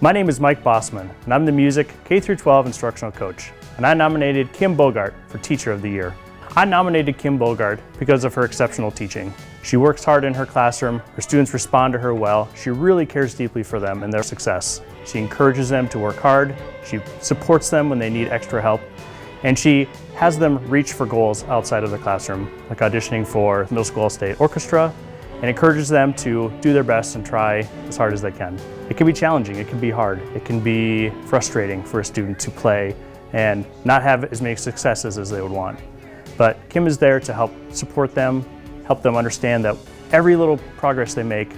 My name is Mike Bossman, and I'm the music K-12 instructional coach, and I nominated Kim Bogart for Teacher of the Year. I nominated Kim Bogart because of her exceptional teaching. She works hard in her classroom, her students respond to her well, she really cares deeply for them and their success. She encourages them to work hard, she supports them when they need extra help, and she has them reach for goals outside of the classroom, like auditioning for middle school state orchestra, and encourages them to do their best and try as hard as they can. It can be challenging, it can be hard, it can be frustrating for a student to play and not have as many successes as they would want. But Kim is there to help support them, help them understand that every little progress they make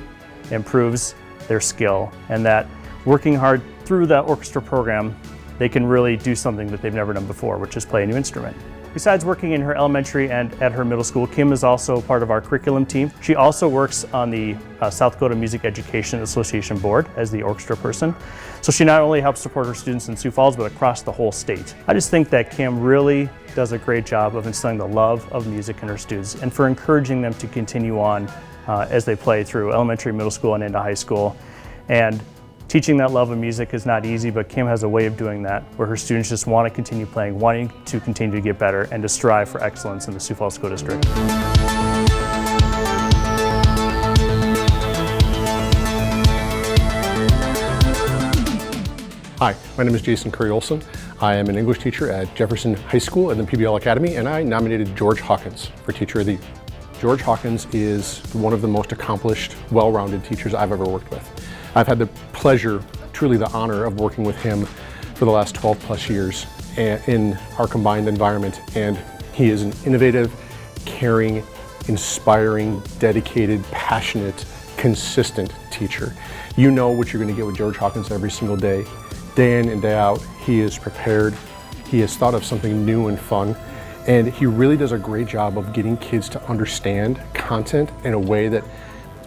improves their skill, and that working hard through that orchestra program, they can really do something that they've never done before, which is play a new instrument. Besides working in her elementary and at her middle school, Kim is also part of our curriculum team. She also works on the South Dakota Music Education Association board as the orchestra person. So she not only helps support her students in Sioux Falls, but across the whole state. I just think that Kim really does a great job of instilling the love of music in her students and for encouraging them to continue on as they play through elementary, middle school, and into high school. And teaching that love of music is not easy, but Kim has a way of doing that where her students just want to continue playing, wanting to continue to get better, and to strive for excellence in the Sioux Falls School District. Hi, my name is Jason Curry Olsen. I am an English teacher at Jefferson High School and the PBL Academy, and I nominated George Hawkins for Teacher of the Year. George Hawkins is one of the most accomplished, well-rounded teachers I've ever worked with. I've had the pleasure, truly the honor, of working with him for the last 12 plus years in our combined environment, and he is an innovative, caring, inspiring, dedicated, passionate, consistent teacher. You know what you're going to get with George Hawkins every single day. Day in and day out, he is prepared, he has thought of something new and fun, and he really does a great job of getting kids to understand content in a way that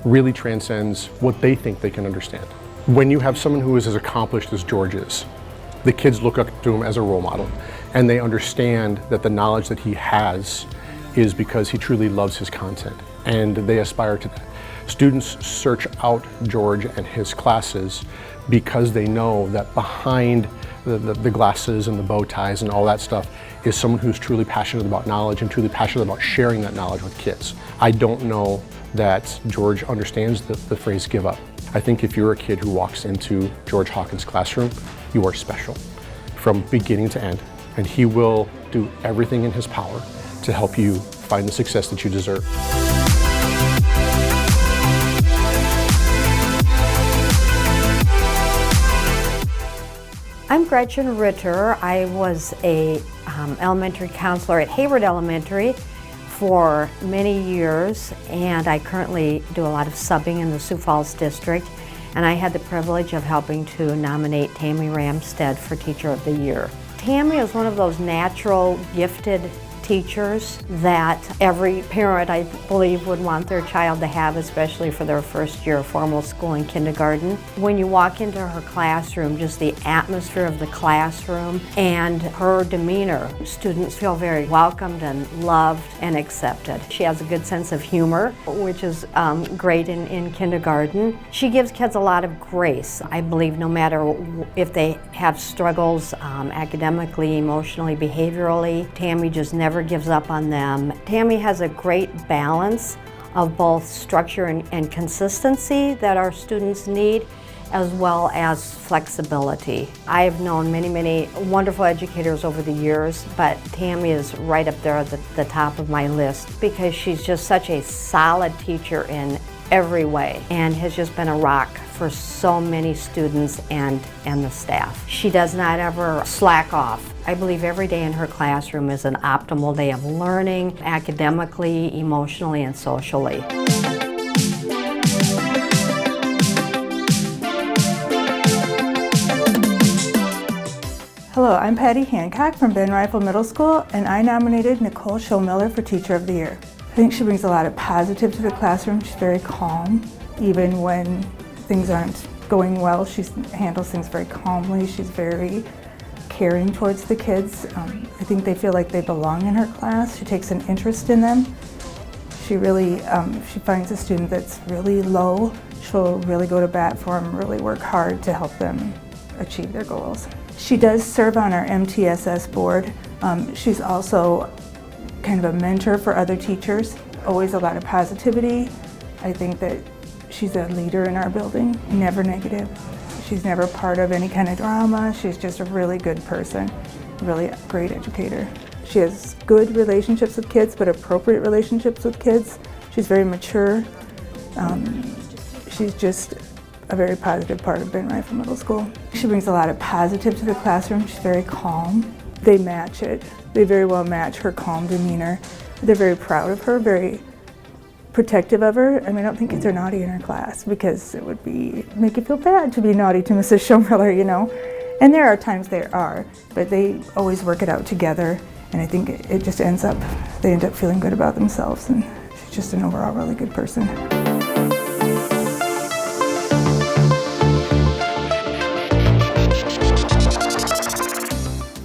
really transcends what they think they can understand. When you have someone who is as accomplished as George is, the kids look up to him as a role model, and they understand that the knowledge that he has is because he truly loves his content, and they aspire to that. Students search out George and his classes because they know that behind the glasses and the bow ties and all that stuff is someone who's truly passionate about knowledge and truly passionate about sharing that knowledge with kids. I don't know that George understands the phrase give up. I think if you're a kid who walks into George Hawkins' classroom, you are special from beginning to end, and he will do everything in his power to help you find the success that you deserve. I'm Gretchen Ritter. I was a elementary counselor at Hayward Elementary for many years, and I currently do a lot of subbing in the Sioux Falls district, and I had the privilege of helping to nominate Tammy Ramstead for Teacher of the Year. Tammy is one of those natural, gifted teachers that every parent, I believe, would want their child to have, especially for their first year of formal school in kindergarten. When you walk into her classroom, just the atmosphere of the classroom and her demeanor, students feel very welcomed and loved and accepted. She has a good sense of humor, which is great in kindergarten. She gives kids a lot of grace. I believe no matter if they have struggles academically, emotionally, behaviorally, Tammy just never gives up on them. Tammy has a great balance of both structure and consistency that our students need, as well as flexibility. I've known many, many wonderful educators over the years, but Tammy is right up there at the top of my list because she's just such a solid teacher in every way and has just been a rock for so many students and the staff. She does not ever slack off. I believe every day in her classroom is an optimal day of learning, academically, emotionally, and socially. Hello, I'm Patty Hancock from Ben Rifle Middle School, and I nominated Nicole Schoenmiller for Teacher of the Year. I think she brings a lot of positive to the classroom. She's very calm, even when things aren't going well. She handles things very calmly. She's very caring towards the kids. I think they feel like they belong in her class. She takes an interest in them. She really, if she finds a student that's really low, she'll really go to bat for them, really work hard to help them achieve their goals. She does serve on our MTSS board. She's also kind of a mentor for other teachers. Always a lot of positivity. I think that she's a leader in our building, never negative. She's never part of any kind of drama. She's just a really good person, really great educator. She has good relationships with kids, but appropriate relationships with kids. She's very mature. She's just a very positive part of Ben Rifle Middle School. She brings a lot of positive to the classroom. She's very calm. They match it. They very well match her calm demeanor. They're very proud of her, very protective of her. I mean, I don't think kids are naughty in her class because it would make you feel bad to be naughty to Mrs. Schoenmiller, you know. And there are times they are, but they always work it out together. And I think it just they end up feeling good about themselves. And she's just an overall really good person.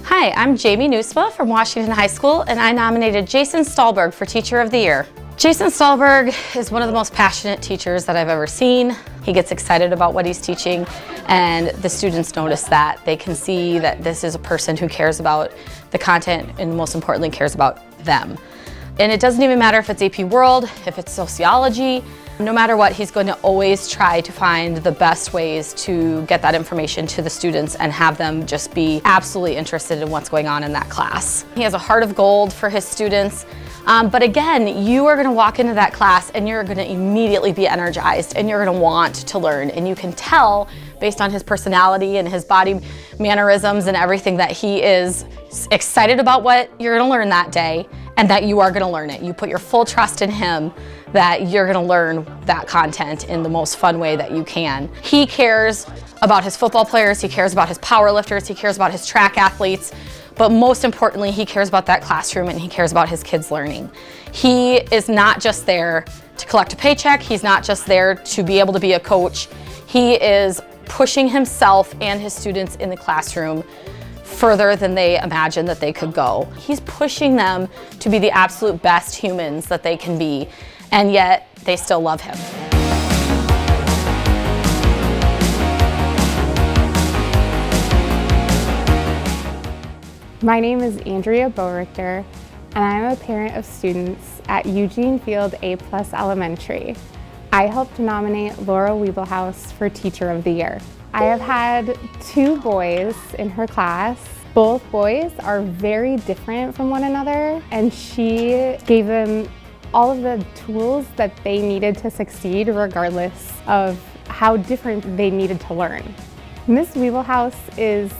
Hi, I'm Jamie Nusma from Washington High School, and I nominated Jason Stahlberg for Teacher of the Year. Jason Stahlberg is one of the most passionate teachers that I've ever seen. He gets excited about what he's teaching, and the students notice that. They can see that this is a person who cares about the content and most importantly cares about them. And it doesn't even matter if it's AP World, if it's sociology, no matter what, he's going to always try to find the best ways to get that information to the students and have them just be absolutely interested in what's going on in that class. He has a heart of gold for his students. But again, you are going to walk into that class and you're going to immediately be energized and you're going to want to learn. And you can tell based on his personality and his body mannerisms and everything that he is excited about what you're going to learn that day and that you are going to learn it. You put your full trust in him that you're going to learn that content in the most fun way that you can. He cares about his football players, he cares about his power lifters, he cares about his track athletes, but most importantly, he cares about that classroom and he cares about his kids learning. He is not just there to collect a paycheck, he's not just there to be able to be a coach. He is pushing himself and his students in the classroom further than they imagined that they could go. He's pushing them to be the absolute best humans that they can be, and yet they still love him. My name is Andrea Bo Richter, and I am a parent of students at Eugene Field A+ Elementary. I helped nominate Laura Wiebelhaus for Teacher of the Year. I have had 2 boys in her class. Both boys are very different from one another, and she gave them all of the tools that they needed to succeed regardless of how different they needed to learn. Ms. Wiebelhaus is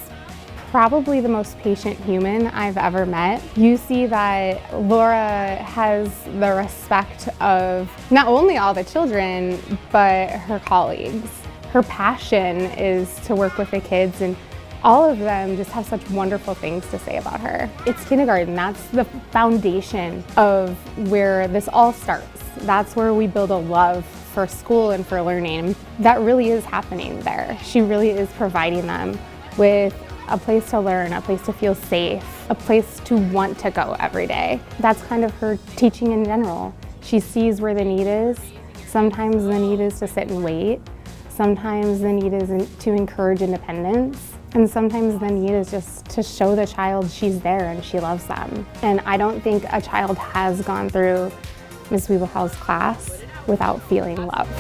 probably the most patient human I've ever met. You see that Laura has the respect of not only all the children, but her colleagues. Her passion is to work with the kids, and all of them just have such wonderful things to say about her. It's kindergarten, that's the foundation of where this all starts. That's where we build a love for school and for learning. That really is happening there. She really is providing them with a place to learn, a place to feel safe, a place to want to go every day. That's kind of her teaching in general. She sees where the need is. Sometimes the need is to sit and wait. Sometimes the need is to encourage independence. And sometimes the need is just to show the child she's there and she loves them. And I don't think a child has gone through Ms. Wiebelhaus' class without feeling loved.